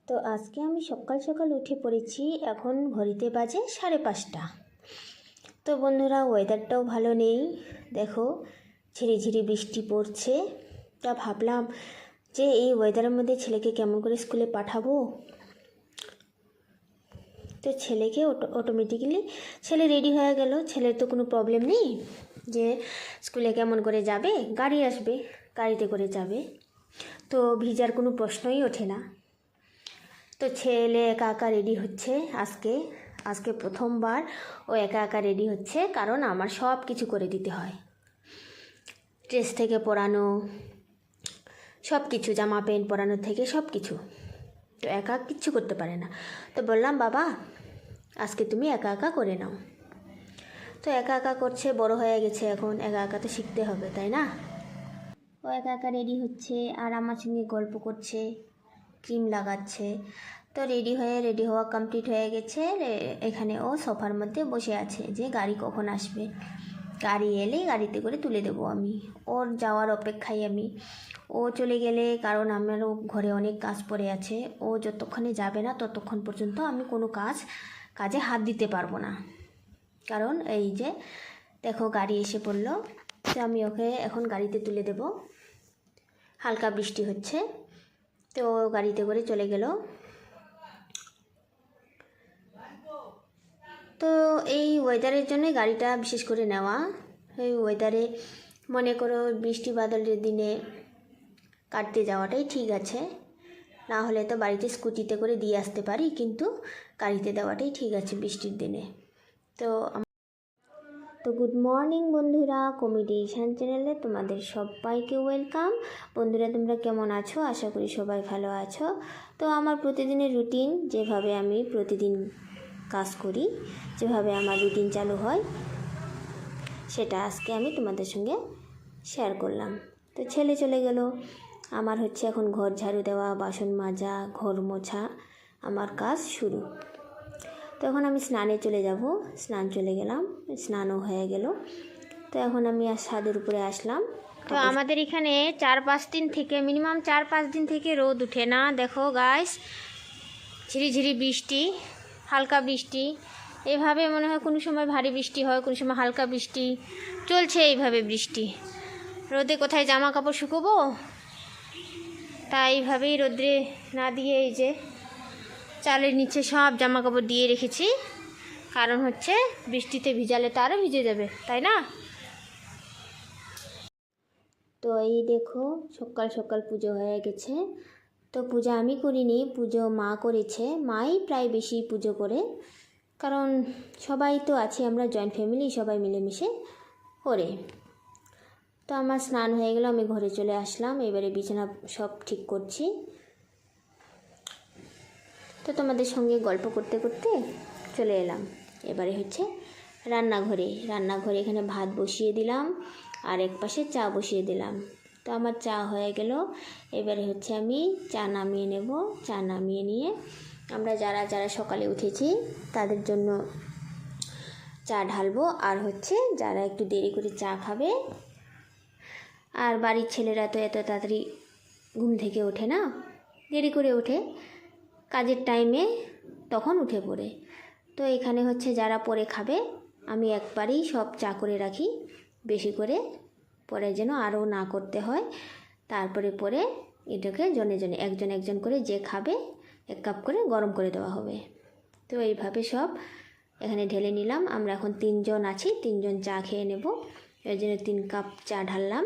তো আজকে আমি সকাল সকাল উঠে পড়েছি, এখন ঘড়িতে বাজে 5:30। তো বন্ধুরা, ওয়েদারটাও ভালো নেই, দেখো ঝিরিঝিরি বৃষ্টি পড়ছে। তা ভাবলাম যে এই ওয়েদারের মধ্যে ছেলেকে কেমন করে স্কুলে পাঠাবো। তো ছেলেকে অটোমেটিক্যালি ছেলে রেডি হয়ে গেল। ছেলের তো কোনো প্রবলেম নেই যে স্কুলে কেমন করে যাবে, গাড়ি আসবে, গাড়িতে করে যাবে, তো ভিজার কোনো প্রশ্নই ওঠে না। তো ছেলে একা একা রেডি হচ্ছে। আজকে প্রথমবার ও একা একা রেডি হচ্ছে, কারণ আমার সব কিছু করে দিতে হয়, ড্রেস থেকে পরানো, সব কিছু, জামা প্যান্ট পরানো থেকে সব কিছু। তো একা কিচ্ছু করতে পারে না। তো বললাম, বাবা আজকে তুমি একা একা করে নাও। তো একা একা করছে, বড় হয়ে গেছে, এখন একা একা তো শিখতে হবে, তাই না? ও একা একা রেডি হচ্ছে আর আমার সঙ্গে গল্প করছে, ক্রিম লাগাচ্ছে। তো রেডি হওয়া কমপ্লিট হয়ে গেছে। এখানে ও সোফার মধ্যে বসে আছে যে গাড়ি কখন আসবে, গাড়ি এলে গাড়িতে করে তুলে দেবো আমি। ওর যাওয়ার অপেক্ষায় আমি। ও চলে গেলে, কারণ আমারও ঘরে অনেক কাজ পড়ে আছে, ও যতক্ষণে যাবে না ততক্ষণ পর্যন্ত আমি কোনো কাজে হাত দিতে পারবো না। কারণ এই যে দেখো গাড়ি এসে পড়লো, তো আমি ওকে এখন গাড়িতে তুলে দেব। হালকা বৃষ্টি হচ্ছে, তো গাড়িতে করে চলে গেল। তো এই ওয়েদারের জন্যই গাড়িটা বিশেষ করে নেওয়া। এই ওয়েদারে মনে করো বৃষ্টি বাদলের দিনে কাটতে যাওয়াটাই ঠিক আছে, না হলে তো বাড়িতে স্কুটিতে করে দিয়ে আসতে পারি, কিন্তু গাড়িতে দেওয়াটাই ঠিক আছে বৃষ্টির দিনে। তো গুড মর্নিং বন্ধুরা, কমেডিয়েশন চ্যানেলে তোমাদের সবাইকে ওয়েলকাম। বন্ধুরা, তোমরা কেমন আছো? আশা করি সবাই ভালো আছো। তো আমার প্রতিদিনের রুটিন, যেভাবে আমি প্রতিদিন কাজ করি, যেভাবে আমার রুটিন চালু হয়, সেটা আজকে আমি তোমাদের সঙ্গে শেয়ার করলাম। তো ছেলে চলে গেল, আমার হচ্ছে এখন ঘর ঝাড়ু দেওয়া, বাসন মাজা, ঘর মোছা, আমার কাজ শুরু। তো এখন আমি স্নানে চলে যাব। স্নান চলে গেলাম, স্নানও হয়ে গেল। তো এখন আমি ছাদের উপরে আসলাম। তো আমাদের এখানে 4-5 দিন থেকে, মিনিমাম 4-5 দিন থেকে রোদ উঠে না। দেখো গাইস, ঝিরিঝিরি বৃষ্টি, হালকা বৃষ্টি, এইভাবে মনে হয় কোনো সময় ভারী বৃষ্টি হয়, কোনো সময় হালকা বৃষ্টি চলছে। এইভাবে বৃষ্টি, রোদে কোথায় জামা কাপড় শুকোবো, তাই এইভাবেই রোদ্রে না দিয়ে এই যে চালের নিচে সব জামা কাপড় দিয়ে রেখেছি। কারণ হচ্ছে বৃষ্টিতে ভিজালে তো আরও ভিজে যাবে, তাই না? তো এই দেখো সকাল সকাল পুজো হয়ে গেছে। তো পূজা আমি করিনি, পুজো মা করেছে। মাই প্রায় বেশি পুজো করে, কারণ সবাই তো আছি, আমরা জয়েন্ট ফ্যামিলি, সবাই মিলেমিশে করে। তো আমার স্নান হয়ে গেল, আমি ঘরে চলে আসলাম। এবারে বিছানা সব ঠিক করছি। তো তোমাদের সঙ্গে গল্প করতে করতে চলে এলাম। এবারে হচ্ছে রান্নাঘরে এখানে ভাত বসিয়ে দিলাম আর এক পাশে চা বসিয়ে দিলাম। তো আমার চা হয়ে গেল। এবারে হচ্ছে আমি চা নামিয়ে নেব। চা নামিয়ে নিয়ে আমরা যারা যারা সকালে উঠেছি তাদের জন্য চা ঢালবো, আর হচ্ছে যারা একটু দেরি করে চা খাবে, আর বাড়ির ছেলেরা তো এত তাড়াতাড়ি ঘুম থেকে ওঠে না, দেরি করে ওঠে কাজের টাইমে, তখন উঠে পড়ে। তো এখানে হচ্ছে যারা পরে খাবে, আমি একবারেই সব চা করে রাখি, বেশি করে, পরে যেন আরও না করতে হয়। তারপরে পরে এটাকে জনে জনে একজন একজন করে যে খাবে 1 কাপ করে গরম করে দেওয়া হবে। তো এইভাবে সব এখানে ঢেলে নিলাম। আমরা এখন 3 জন আছি, 3 জন চা খেয়ে নেব, এর জন্য 3 কাপ চা ঢাললাম।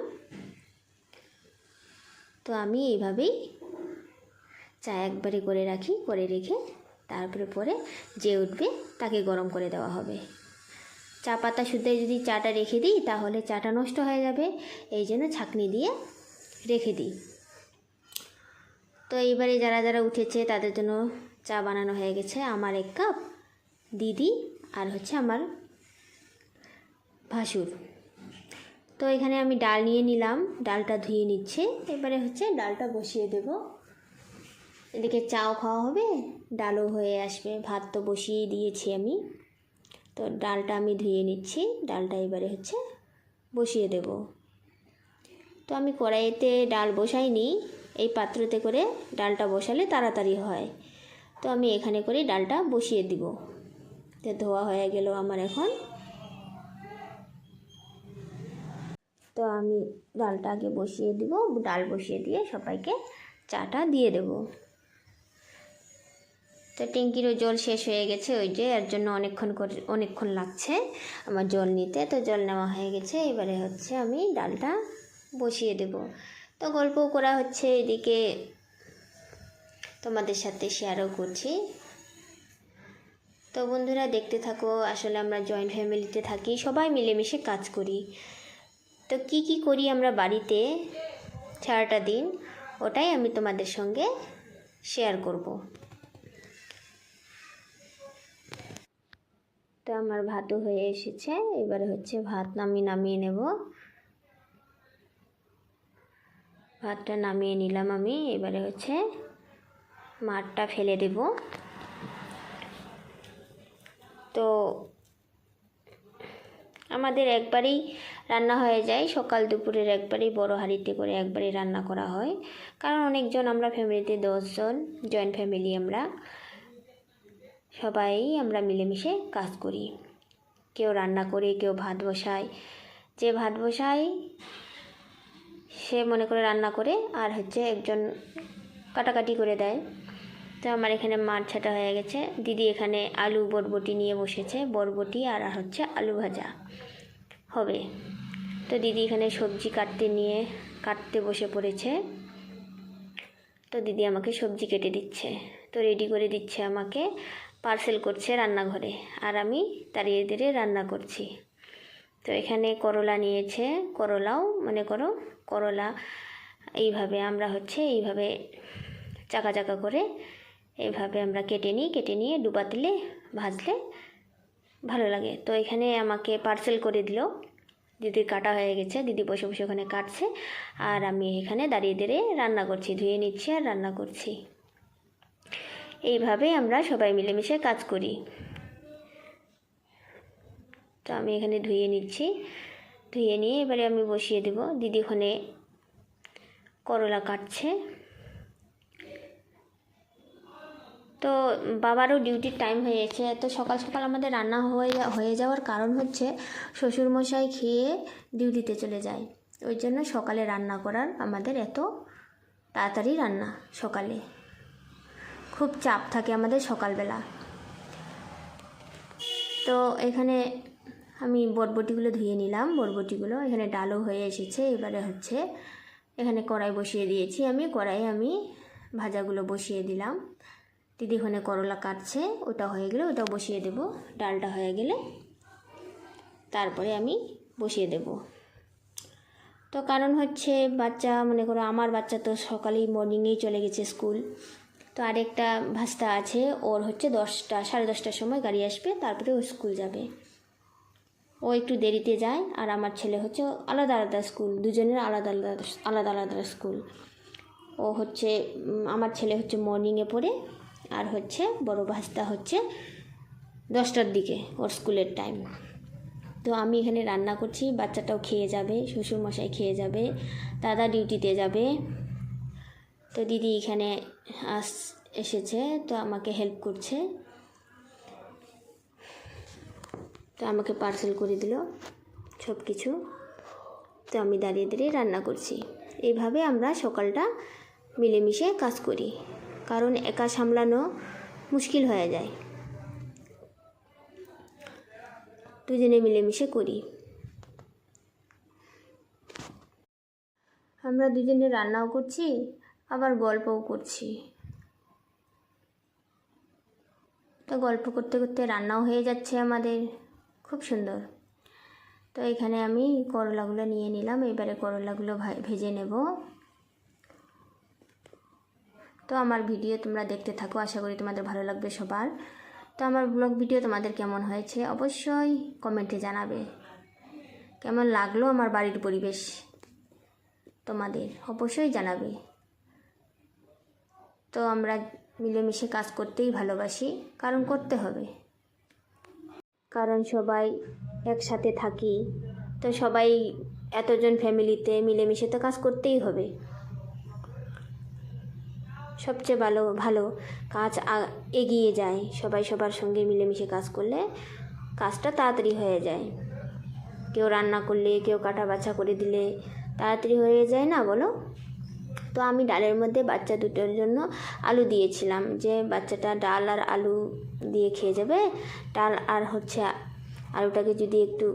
তো আমি এইভাবেই চা একবারে করে রাখি, করে রেখে তারপরে পরে যে উঠবে তাকে গরম করে দেওয়া হবে। চা পাতা শুদ্ধে যদি চাটা রেখে দিই তাহলে চাটা নষ্ট হয়ে যাবে, এই জন্য ছাঁকনি দিয়ে রেখে দিই। তো এইবারে যারা যারা উঠেছে তাদের জন্য চা বানানো হয়ে গেছে। আমার 1 কাপ, দিদি আর হচ্ছে আমার ভাসুর। তো এখানে আমি ডাল নিয়ে নিলাম, ডালটা ধুয়ে নিচ্ছে। এবারে হচ্ছে ডালটা বসিয়ে দেব। এদিকে চাও খাওয়া হবে, ডালও হয়ে আসবে। ভাত তো বসিয়ে দিয়েছি আমি। তো ডালটা আমি ধুয়ে নিচ্ছি, ডালটা এবারে হচ্ছে বসিয়ে দেব। তো আমি কড়াইতে ডাল বসাইনি, এই পাত্রতে করে ডালটা বসালে তাড়াতাড়ি হয়। তো আমি এখানে করে ডালটা বসিয়ে দিব। তো ধোয়া হয়ে গেল আমার এখন। তো আমি ডালটা আগে বসিয়ে দিব, ডাল বসিয়ে দিয়ে সবাইকে চাটা দিয়ে দেব। তো ট্যাঙ্কিরও জল শেষ হয়ে গেছে, ওই যে এর জন্য অনেকক্ষণ লাগছে আমার জল নিতে। তো জল নেওয়া হয়ে গেছে, এবারে হচ্ছে আমি ডালটা বসিয়ে দেব। তো গল্পও করা হচ্ছে, এদিকে তোমাদের সাথে শেয়ারও করছি। তো বন্ধুরা দেখতে থাকো। আসলে আমরা জয়েন্ট ফ্যামিলিতে থাকি, সবাই মিলেমিশে কাজ করি। তো কি কি করি আমরা বাড়িতে সারাটা দিন, ওটাই আমি তোমাদের সঙ্গে শেয়ার করব। তো আমার ভাতও হয়ে এসেছে, এবারে হচ্ছে ভাত নামিয়ে নেব। ভাতটা নামিয়ে নিলাম আমি, এবারে হচ্ছে মাঠটা ফেলে দেব। তো আমাদের একবারেই রান্না হয়ে যায়, সকাল দুপুরের একবারেই বড় হাঁড়িতে করে একবারেই রান্না করা হয়। কারণ অনেকজন আমরা ফ্যামিলিতে 10 জন, জয়েন্ট ফ্যামিলি আমরা সবাই আমরা মিলেমিশে কাজ করি। কেউ রান্না করে, কেউ ভাত বসায়। যে ভাত বসায় সে মনে করে রান্না করে, আর হচ্ছে একজন কাটাকাটি করে দেয়। তো আমার এখানে মাছ ছাটা হয়ে গেছে। দিদি এখানে আলু বরবটি নিয়ে বসেছে, বরবটি আর হচ্ছে আলু ভাজা হবে। তো দিদি এখানে সবজি কাটতে বসে পড়েছে। তো দিদি আমাকে সবজি কেটে দিচ্ছে, তো রেডি করে দিচ্ছে আমাকে, পার্সেল করছে রান্নাঘরে, আর আমি দাঁড়িয়ে দাঁড়িয়ে রান্না করছি। তো এখানে করলা নিয়েছে, করলাও মনে করো করলা এইভাবে আমরা হচ্ছে এইভাবে চাকা চাকা করে এইভাবে আমরা কেটে নিয়ে ডুবা তেলে ভাজলে ভালো লাগে। তো এখানে আমাকে পার্সেল করে দিল, দিদির কাটা হয়ে গেছে, দিদি বসে বসে ওখানে কাটছে, আর আমি এখানে দাঁড়িয়ে দাঁড়িয়ে রান্না করছি, ধুয়ে নিচ্ছি আর রান্না করছি। এইভাবে আমরা সবাই মিলেমিশে কাজ করি। তো আমি এখানে ধুয়ে নিচ্ছি, ধুয়ে নিয়ে এবারে আমি বসিয়ে দেব। দিদি ওখানে করলা কাটছে। তো বাবারও ডিউটির টাইম হয়ে গেছে। তো সকাল সকাল আমাদের রান্না হয়ে যাওয়ার কারণ হচ্ছে শ্বশুরমশাই খেয়ে ডিউটিতে চলে যায়, ওই জন্য সকালে রান্না করার আমাদের এত তাড়াতাড়ি রান্না। সকালে খুব চাপ থাকে আমাদের সকালবেলা। তো এখানে আমি বরবটিগুলো ধুয়ে নিলাম, বরবটিগুলো এখানে ডালও হয়ে এসেছে। এবারে হচ্ছে এখানে কড়াই বসিয়ে দিয়েছি, আমি ভাজাগুলো বসিয়ে দিলাম। দিদি ওখানে করলা কাটছে, ওটা হয়ে গেলে ওটাও বসিয়ে দেব। ডালটা হয়ে গেলে তারপরে আমি বসিয়ে দেব। তো কারণ হচ্ছে বাচ্চা, মনে করো আমার বাচ্চা তো সকালেই মর্নিংয়েই চলে গেছে স্কুল। তো আরেকটা ভাস্তা আছে, ওর হচ্ছে 10টা 10:30টার সময় গাড়ি আসবে, তারপরে ও স্কুল যাবে। ও একটু দেরিতে যায়, আর আমার ছেলে হচ্ছে আলাদা আলাদা স্কুল, দুজনের আলাদা আলাদা স্কুল। ও হচ্ছে আমার ছেলে হচ্ছে মর্নিংয়ে পড়ে, আর হচ্ছে বড় ভাস্তা হচ্ছে 10টার দিকে ওর স্কুলের টাইম। তো আমি এখানে রান্না করছি, বাচ্চাটাও খেয়ে যাবে, শ্বশুরমশাই খেয়ে যাবে, দাদা ডিউটিতে যাবে। তো দিদি এখানে এসেছে, তো আমাকে হেল্প করছে। তো আমাকে পার্সেল করে দিল সব কিছু। তো আমি দাঁড়িয়ে দাঁড়িয়ে রান্না করছি। এইভাবে আমরা সকালটা মিলেমিশে কাজ করি, কারণ একা সামলানো মুশকিল হয়ে যায়, দুজনে মিলেমিশে করি। আমরা দুজনে রান্নাও করছি, আবার গল্পও করছি। তো গল্প করতে করতে রান্নাও হয়ে যাচ্ছে আমাদের, খুব সুন্দর। তো এখানে আমি করলাগুলো নিয়ে নিলাম, এবারে করলাগুলো ভেজে নেব। তো আমার ভিডিও তোমরা দেখতে থাকো, আশা করি তোমাদের ভালো লাগবে সবার। তো আমার ব্লগ ভিডিও তোমাদের কেমন হয়েছে অবশ্যই কমেন্টে জানাবে। কেমন লাগলো আমার বাড়ির পরিবেশ তোমাদের অবশ্যই জানাবে। তো আমরা মিলেমিশে কাজ করতেই ভালোবাসি, কারণ করতে হবে, কারণ সবাই একসাথে থাকি। তো সবাই এতজন ফ্যামিলিতে মিলেমিশে তো কাজ করতেই হবে। সবচেয়ে ভালো ভালো কাজ এগিয়ে যায়। সবাই সবার সঙ্গে মিলেমিশে কাজ করলে কাজটা তাড়াতাড়ি হয়ে যায়। কেউ রান্না করলে, কেউ কাটা বাছা করে দিলে তাড়াতাড়ি হয়ে যায় না, বলো? তো আমি ডালের মধ্যে বাচ্চা দুটোর জন্য আলু দিয়েছিলাম, যে বাচ্চাটা ডাল আর আলু দিয়ে খেয়ে যাবে। ডাল আর আলুটাকে যদি একটু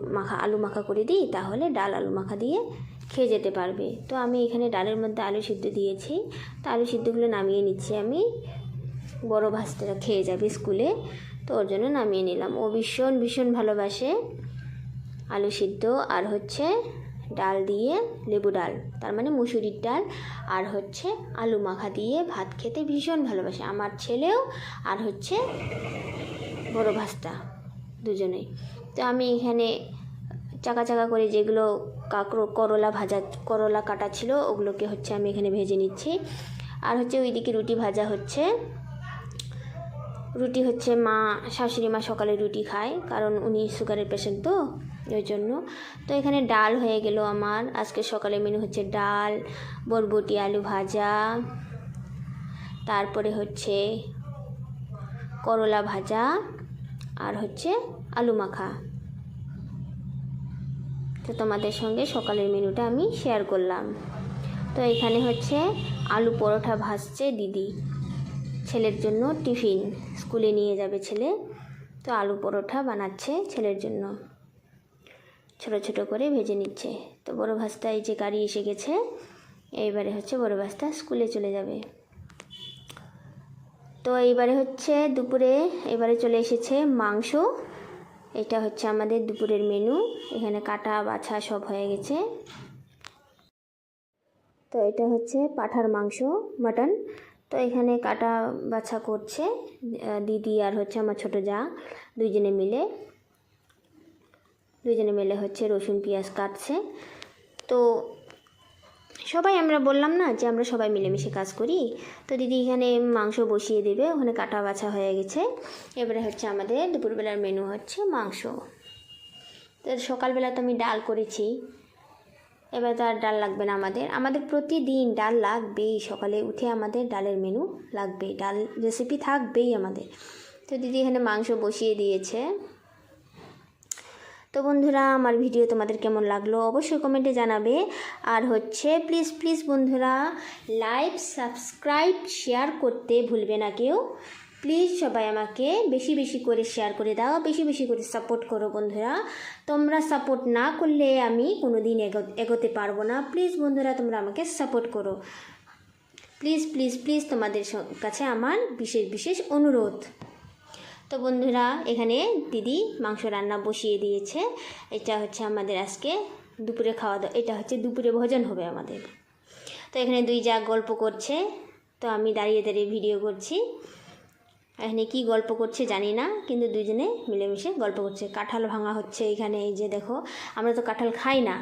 আলু মাখা করে দিই, তাহলে ডাল আলু মাখা দিয়ে খেয়ে যেতে পারবে। তো আমি এখানে ডালের মধ্যে আলু সিদ্ধ দিয়েছি। তো আলু সিদ্ধগুলো নামিয়ে নিচ্ছি আমি। বড় ভাস্তাটা খেয়ে যাবে স্কুলে, তো ওর জন্য নামিয়ে নিলাম। ও ভীষণ ভীষণ ভালোবাসে আলু সিদ্ধ আর ডাল দিয়ে, লেবু ডাল, তার মানে মুসুরির ডাল আর আলু মাখা দিয়ে ভাত খেতে ভীষণ ভালোবাসে আমার ছেলেও আর বড় ভাস্তা, দুজনেই। তো আমি এখানে চাকা চাকা করে যেগুলো করলা কাটা ছিল, ওগুলোকে আমি এখানে ভেজে নিচ্ছি। আর ওইদিকে রুটি ভাজা হচ্ছে। রুটি শাশুড়ি মা সকালে রুটি খায়, কারণ উনি সুগারের পেশেন্ট, তো ওই জন্য। তো এখানে ডাল হয়ে গেল আমার। আজকে সকালে মেনু ডাল, বরবটি আলু ভাজা, তারপরে করলা ভাজা আর আলু মাখা। তো তোমাদের সঙ্গে সকালের মেনুটা আমি শেয়ার করলাম। তো এখানে আলু পরোটা ভাজছে দিদি, ছেলের জন্য টিফিন, স্কুলে নিয়ে যাবে ছেলে। তো আলু পরোটা বানাচ্ছে ছেলের জন্য, ছোট ছোট করে ভেজে নিচ্ছে। তো বড় ভাস্তা এই যে গাড়ি এসে গেছে, এইবারে বড় ভাস্তা স্কুলে চলে যাবে। তো এইবারে দুপুরে এবারে চলে এসেছে মাংস। এটা আমাদের দুপুরের মেনু। এখানে কাটা বাছা সব হয়ে গেছে। তো এটা পাঁঠার মাংস, মাটন। তো এখানে কাটা বাছা করছে দিদি আর আমার ছোটো যা, দুইজনে মিলে রসুন পেঁয়াজ কাটছে। তো সবাই আমরা বললাম না যে আমরা সবাই মিলেমিশে কাজ করি। তো দিদি এখানে মাংস বসিয়ে দেবে, ওখানে কাটা বাছা হয়ে গেছে। এবারে আমাদের দুপুরবেলার মেনু মাংস। তো সকালবেলা তো আমি ডাল করেছি, এবার তো আর ডাল লাগবে না আমাদের প্রতিদিন ডাল লাগবেই। সকালে উঠে আমাদের ডালের মেনু লাগবে, ডাল রেসিপি থাকবেই আমাদের। তো দিদি এখানে মাংস বসিয়ে দিয়েছে। তো বন্ধুরা, আমার ভিডিও তোমাদের কেমন লাগলো অবশ্যই কমেন্টে জানাবে। আর প্লিজ প্লিজ বন্ধুরা, লাইক সাবস্ক্রাইব শেয়ার করতে ভুলবে না কেউ। প্লিজ সবাই আমাকে বেশি বেশি করে শেয়ার করে দাও, বেশি বেশি করে সাপোর্ট করো বন্ধুরা। তোমরা সাপোর্ট না করলে আমি কোনো দিন এগোতে পারবো না। প্লিজ বন্ধুরা, তোমরা আমাকে সাপোর্ট করো, প্লিজ প্লিজ প্লিজ, তোমাদের কাছে আমার বিশেষ বিশেষ অনুরোধ। তো বন্ধুরা, এখানে দিদি মাংস রান্না বসিয়ে দিয়েছে। এটা আমাদের আজকে দুপুরে খাওয়া দাওয়া, এটা দুপুরে ভোজন হবে আমাদের। তো এখানে দুই যা গল্প করছে, তো আমি দাঁড়িয়ে দাঁড়িয়ে ভিডিও করছি। এখানে কি গল্প করছে জানি না, কিন্তু দুজনে মিলেমিশে গল্প করছে। কাঁঠাল ভাঙা হচ্ছে এখানে, এই যে দেখো। আমরা তো কাঁঠাল খাই না,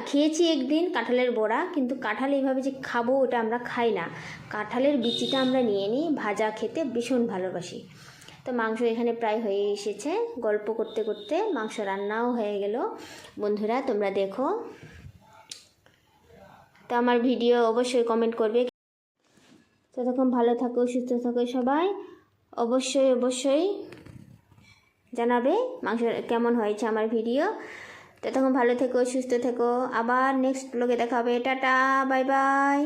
খেয়েছি একদিন কাঁঠালের বড়া, কিন্তু কাঁঠাল এইভাবে যে খাবো ওটা আমরা খাই না। কাঁঠালের বিচিটা আমরা নিয়ে নিই, ভাজা খেতে ভীষণ ভালোবাসি। তো মাংস এখানে প্রায় হয়ে এসেছে। গল্প করতে করতে মাংস রান্নাও হয়ে গেল। বন্ধুরা, তোমরা দেখো। তো আমার ভিডিও অবশ্যই কমেন্ট করবে। ততক্ষণ ভালো থাকো, সুস্থ থাকো সবাই। অবশ্যই অবশ্যই জানাবে মাংস কেমন হয়েছে আমার ভিডিও। ততক্ষণ ভালো থেকো, সুস্থ থেকো। আবার নেক্সট ব্লগে দেখা হবে। Tata, bye bye.